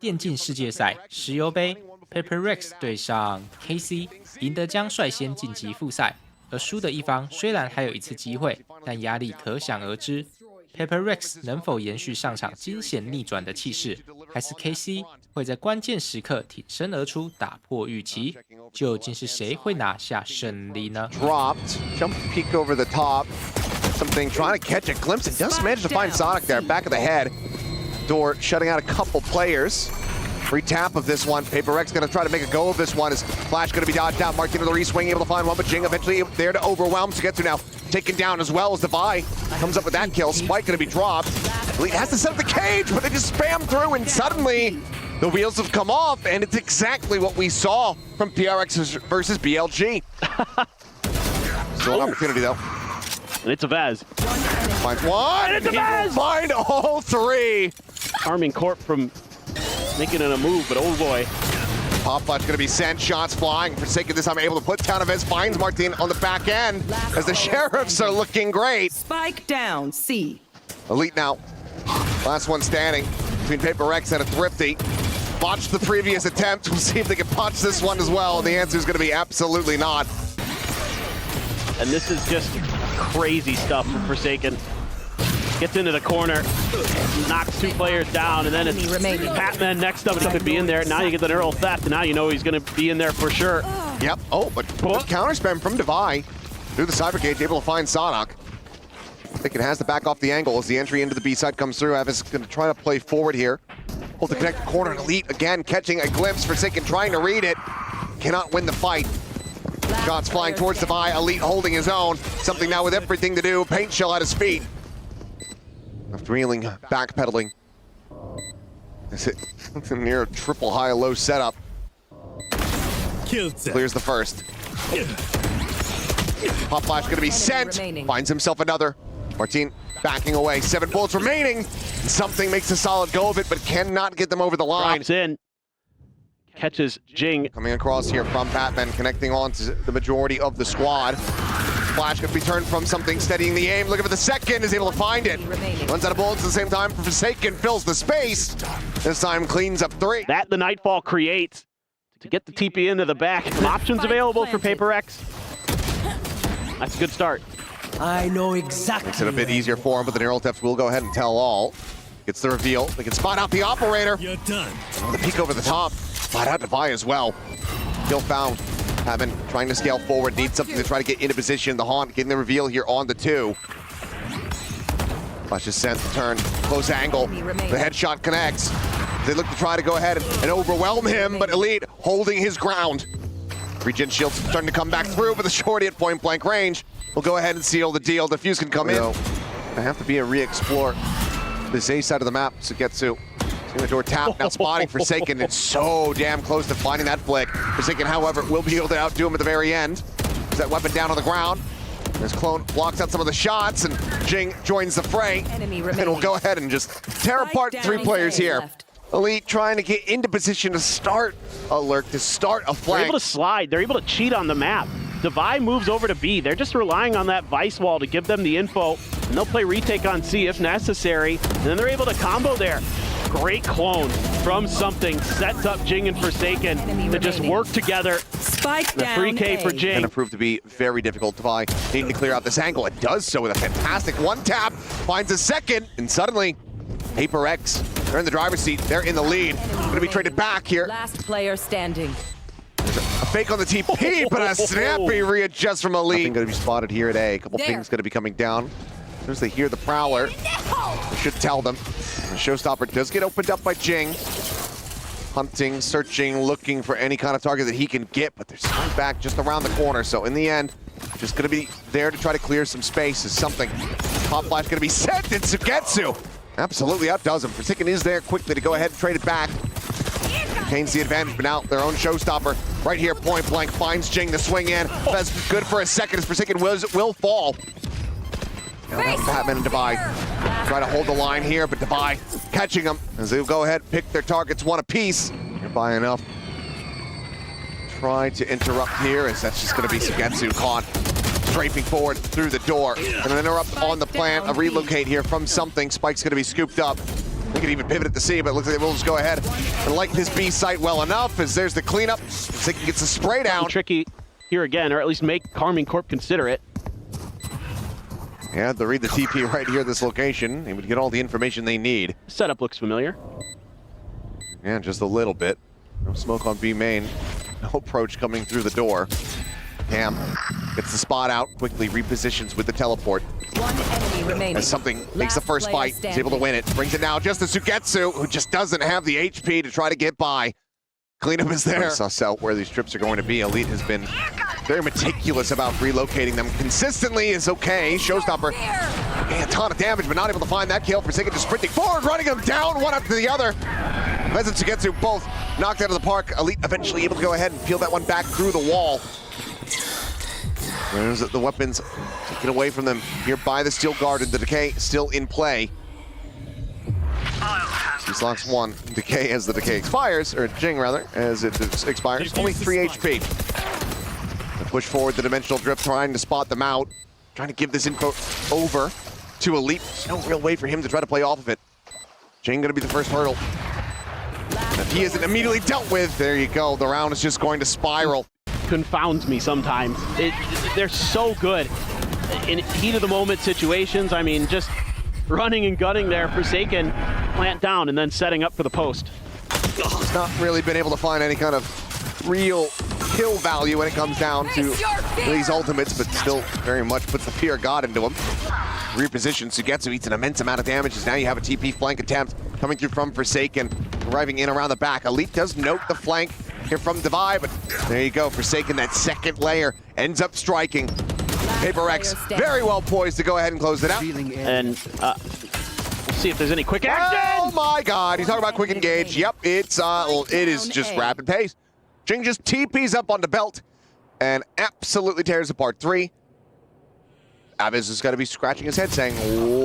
電競世界賽石油杯 ，Paper Rex 對上 KC， 贏得將率先晉級複賽，而輸的一方雖然還有一次機會，但壓力可想而知。Paper Rex 能否延續上場驚險逆轉的氣勢，還是 KC 會在關鍵時刻挺身而出打破預期？究竟是誰會拿下勝利呢 ？Dropped, jump peek over the top, something trying to catch a glimpse. It does manage to find Sonic there, back of the head. Door shutting out a couple players. Free tap of this one. Paper Rex gonna try to make a go of this one. Is Flash gonna be dodged out? Martino the re-swing able to find one, but Jing eventually there to overwhelm Sugetsu now. Taken down as well as Devi comes up with that kill. Spike gonna be dropped. Elite has to set up the cage, but they just spam through, and suddenly the wheels have come off, and it's exactly what we saw from PRX versus BLG. Still an opportunity though. And it's a Vaz. Finds one. And it's a Vaz! Find all three. Arming Corp from making it a move, but oh boy. Pop Flash gonna be sent, shots flying. Forsaken this time able to put down a Vez, finds Martin on the back end as the Sheriffs are looking great. Spike down, C. Elite now. Last one standing between Paper Rex and a Thrifty. Botched the previous attempt. We'll see if they can botch this one as well. The answer is gonna be absolutely not. And this is just crazy stuff from Forsaken. Gets into the corner, knocks two players down, and then it's Batman next up. He could be in there. Now you get the neural theft, and now you know he's going to be in there for sure. Yep. Oh, but counter spam from Devi through the cyber cage, able to find Sonic. I think it has to back off the angle as the entry into the B side comes through. Avis is going to try to play forward here. Hold the connected corner, and Elite again catching a glimpse. Forsaken trying to read it. Cannot win the fight. Shots flying towards Devi. Elite holding his own. Something now with everything to do. Paint shell at his feet. After reeling, backpedaling. Is it near a triple high-low setup? Clears the first. Pop Flash gonna be sent. Finds himself another. Martin backing away. 7 bullets remaining. Something makes a solid go of it, but cannot get them over the line. Drops in. Catches Jing. Coming across here from Batman, connecting on to the majority of the squad. Flash could be turned from something, steadying the aim. Looking for the second, is able to find it. Runs out of bullets at the same time. Forsaken fills the space. This time cleans up 3. That the Nightfall creates to get the TP into the back. Some options available for Paper X. That's a good start. I know exactly. Makes it a bit easier for him, but the neural theft will go ahead and tell all. Gets the reveal. They can spot out the operator. You're done. The peek over the top. Spot out Devi as well. Kill found. Haven trying to scale forward, needs something to try to get into position. The Haunt getting the reveal here on the 2. Flash is sent, turn, close angle. The headshot connects. They look to try to go ahead and overwhelm him, but Elite holding his ground. Regen shields starting to come back through, but the shorty at point blank range will go ahead and seal the deal. Defuse can come in. I have to be a re-explore this A side of the map, Sugetsu. The door tap, now spotting Forsaken. It's so damn close to finding that flick. Forsaken, however, will be able to outdo him at the very end. There's that weapon down on the ground. His clone blocks out some of the shots, and Jing joins the fray. And will go ahead and just tear apart 3 players here. Elite trying to get into position to start a lurk, to start a flank. They're able to slide. They're able to cheat on the map. Devi moves over to B. They're just relying on that Vice wall to give them the info, and they'll play retake on C if necessary, and then they're able to combo there. Great clone from something, sets up Jing and Forsaken to just work together. Spike the free K for Jing. And it proved to be very difficult. Devi needing to clear out this angle. It does so with a fantastic one tap. Finds a second, and suddenly, Paper X, they're in the driver's seat. They're in the lead. Going to be traded back here. Last player standing. A fake on the TP, but a snappy readjust from Elite. Nothing going to be spotted here at A. A couple things going to be coming down. As soon as they hear the Prowler, they should tell them. The Showstopper does get opened up by Jing. Hunting, searching, looking for any kind of target that he can get, but they're still back just around the corner. So in the end, just going to be there to try to clear some space is something. Pop Flash going to be sent, and Sugetsu absolutely outdoes him. Forsaken is there quickly to go ahead and trade it back. Maintains the advantage, but now their own Showstopper right here, point blank, finds Jing to swing in. That's good for a second as Forsaken will fall. Now Batman and Devi try to hold the line here, but Devi catching them as they'll go ahead and pick their targets one apiece. Nearby enough. Try to interrupt here as that's just going to be Sugetsu caught strafing forward through the door. And an interrupt on the plant, a relocate here from something. Spike's going to be scooped up. They could even pivot it to C, but it looks like they will just go ahead and like this B site well enough as there's the cleanup. Forsaken gets the spray down. Tricky here again, or at least make Karmine Corp consider it. Yeah, they read the TP right here at this location. They would get all the information they need. Setup looks familiar. Yeah, just a little bit. No smoke on B main. No approach coming through the door. Ham gets the spot out, quickly repositions with the teleport. One enemy remaining. As something makes the first fight, is able to win it. Brings it now just to Sugetsu, who just doesn't have the HP to try to get by. Cleanup is there. Suss out where these trips are going to be. Elite has been very meticulous about relocating them. Consistently is okay. Showstopper, a ton of damage, but not able to find that kill. Forsaken just sprinting forward, running them down one after the other. Vez and Sugetsu both knocked out of the park. Elite eventually able to go ahead and peel that one back through the wall. There's the weapons taken away from them here by the Steel Guard, and the Decay still in play. He's lost one. Decay as the Decay expires, or Jing rather, as it expires. Only 3 HP. They push forward the Dimensional Drift, trying to spot them out. Trying to give this info over to Elite. There's no real way for him to try to play off of it. Jing gonna be the first hurdle. And if he isn't immediately dealt with, there you go. The round is just going to spiral. Confounds me sometimes. They're so good in heat of the moment situations. I mean, just running and gunning there, Forsaken, plant down, and then setting up for the post. He's not really been able to find any kind of real kill value when it comes down to these ultimates, but still very much puts the fear of God into him. Reposition, Sugetsu eats an immense amount of damage as now you have a TP flank attempt coming through from Forsaken, arriving in around the back. Elite does note the flank here from Divide, but there you go. Forsaken, that second layer, ends up striking. Paper Rex very well poised to go ahead and close it out. And see if there's any quick action. Oh my God, he's talking about quick engage. Yep, it is just rapid pace. Jing just TPs up on the belt and absolutely tears apart 3. Aviz is going to be scratching his head saying,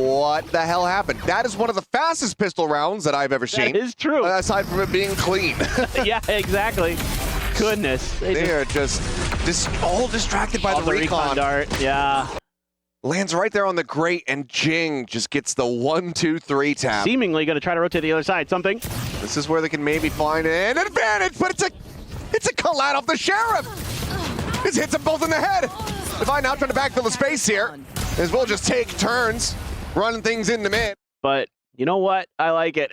what the hell happened? That is one of the fastest pistol rounds that I've ever seen. That is true. Aside from it being clean. Yeah, exactly. Goodness. They are just all distracted by the recon dart. Yeah. Lands right there on the grate, and Jing just gets the 1-2-3 tap. Seemingly going to try to rotate the other side. Something. This is where they can maybe find an advantage, but it's a collide off the Sheriff. This hits them both in the head. Divide now trying to backfill the space here, as we'll just take turns running things in the mid. But you know what? I like it.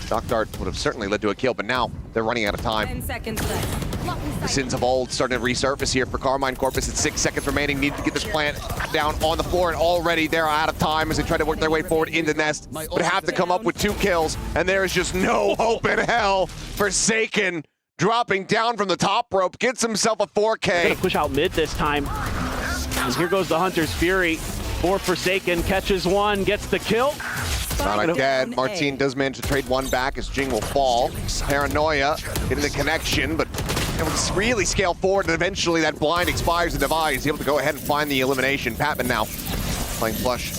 Shock Dart would have certainly led to a kill, but now they're running out of time. 10 seconds left. The sins of old starting to resurface here for Karmine Corp. It's 6 seconds remaining. Need to get this plant down on the floor, and already they're out of time as they try to work their way forward into Nest, but have to come up with 2 kills, and there is just no hope in hell. Forsaken dropping down from the top rope, gets himself a 4K. They're gonna push out mid this time. And here goes the Hunter's Fury for Forsaken. Catches one, gets the kill. Not dead. Martine does manage to trade one back as Jing will fall. Paranoia getting the connection, but it will really scale forward, and eventually that blind expires and Divide is able to go ahead and find the elimination. Patman now playing flush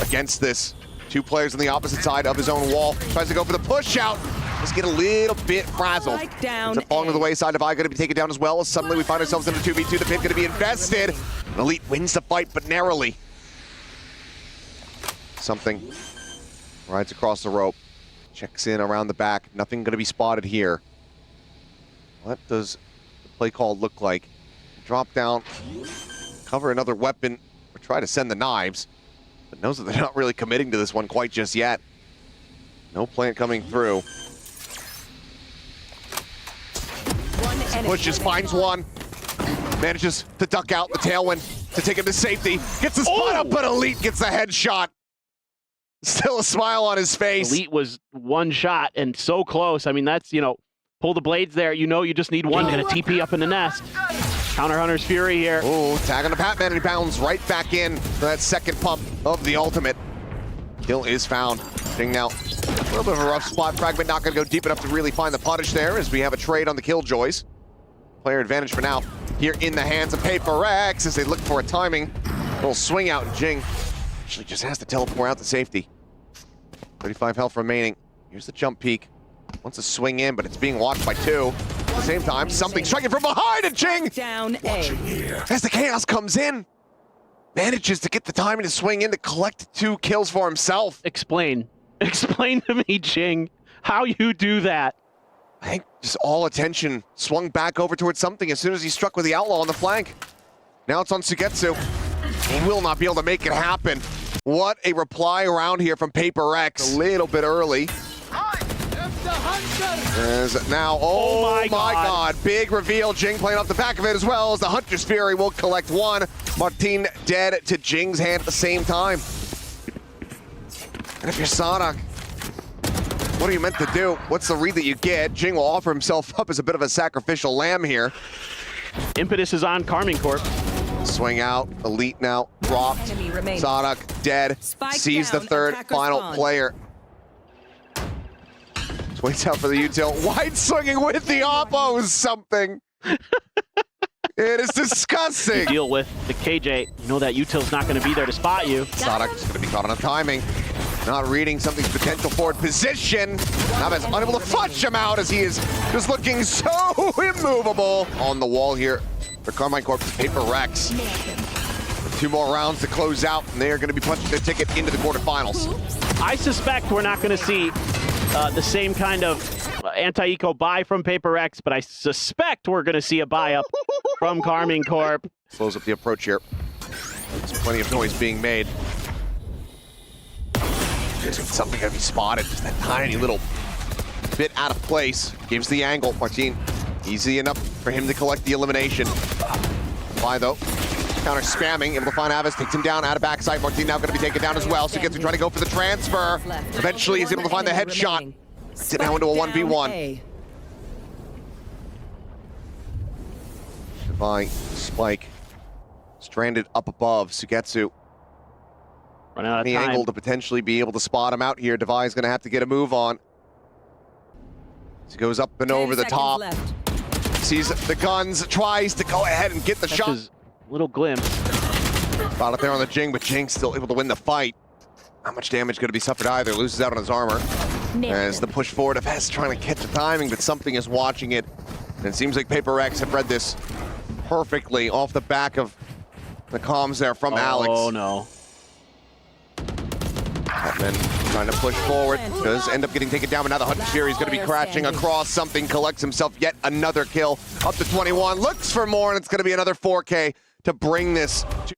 against this. 2 players on the opposite side of his own wall. Tries to go for the push out. Let's get a little bit frazzled. It's falling to the wayside. Divide going to be taken down as well, as suddenly we find ourselves in a 2v2. The pit going to be invested. And Elite wins the fight, but narrowly. Something rides across the rope, checks in around the back. Nothing going to be spotted here. What does the play call look like? Drop down, cover another weapon, or try to send the knives, but knows that they're not really committing to this one quite just yet. No plant coming through. Pushes, finds one, manages to duck out the tailwind to take him to safety. Gets the spot up, but Elite gets the headshot. Still a smile on his face. Elite was 1 shot and so close. I mean, that's, you know, pull the blades there. You know, you just need one and a TP up in the nest. Counter Hunter's Fury here. Oh, tag on the Patman, and he bounds right back in for that second pump of the ultimate. Kill is found. Jing now, a little bit of a rough spot. Fragment not going to go deep enough to really find the punish there, as we have a trade on the Killjoys. Player advantage for now here in the hands of Paper Rex as they look for a timing. Little swing out, and Jing actually just has to teleport out to safety. 35 health remaining. Here's the jump peak. Wants to swing in, but it's being watched by 2. At the same time, something striking from behind, and Jing! Down A. As the chaos comes in, manages to get the timing to swing in to collect 2 kills for himself. Explain to me, Jing, how you do that. I think just all attention swung back over towards something as soon as he struck with the Outlaw on the flank. Now it's on Sugetsu. He will not be able to make it happen. What a reply around here from Paper Rex. A little bit early. As now, oh my God. Big reveal. Jing playing off the back of it as well as the Hunter's Fury will collect 1. Martin dead to Jing's hand at the same time. And if you're Sonic, what are you meant to do? What's the read that you get? Jing will offer himself up as a bit of a sacrificial lamb here. Impetus is on Karmine Corp. Swing out, Elite now, dropped. Sonic dead, sees the third final player. Just waits out for the util. White swinging with the oppo is something. It is disgusting. Deal with the KJ. You know that util's not going to be there to spot you. Sonic is going to be caught on the timing. Not reading something's potential forward position. Navas unable to flush him out as he is just looking so immovable. On the wall here for Karmine Corp, Paper Rex. 2 more rounds to close out, and they are going to be punching their ticket into the quarterfinals. I suspect we're not going to see the same kind of anti-eco buy from Paper Rex, but I suspect we're going to see a buy up from Karmine Corp. Slows up the approach here. There's plenty of noise being made. Something going to be spotted, just that tiny little bit out of place. Gives the angle. Martin, easy enough for him to collect the elimination. Fly though. Counter spamming, able to find Avis, takes him down out of backside. Martin now going to be taken down as well. So gets trying to go for the transfer. Eventually he's able to find the headshot. Sit now into a 1v1. Divine Spike stranded up above. Sugetsu. Running out of The time. angle to potentially be able to spot him out here. Devi's going to have to get a move on. He goes up and over the top. Sees the guns, tries to go ahead and get the shot. Catches a little glimpse. Spot it there on the Jing, but Jing's still able to win the fight. Not much damage going to be suffered either. Loses out on his armor. As the push forward of Hess trying to catch the timing, but something is watching it. And it seems like Paper Rex have read this perfectly off the back of the comms there from Alex. Oh no. Batman trying to push forward, does end up getting taken down, but now the Hunter's Fury is going to be crashing across something, collects himself yet another kill, up to 21, looks for more, and it's going to be another 4K to bring this to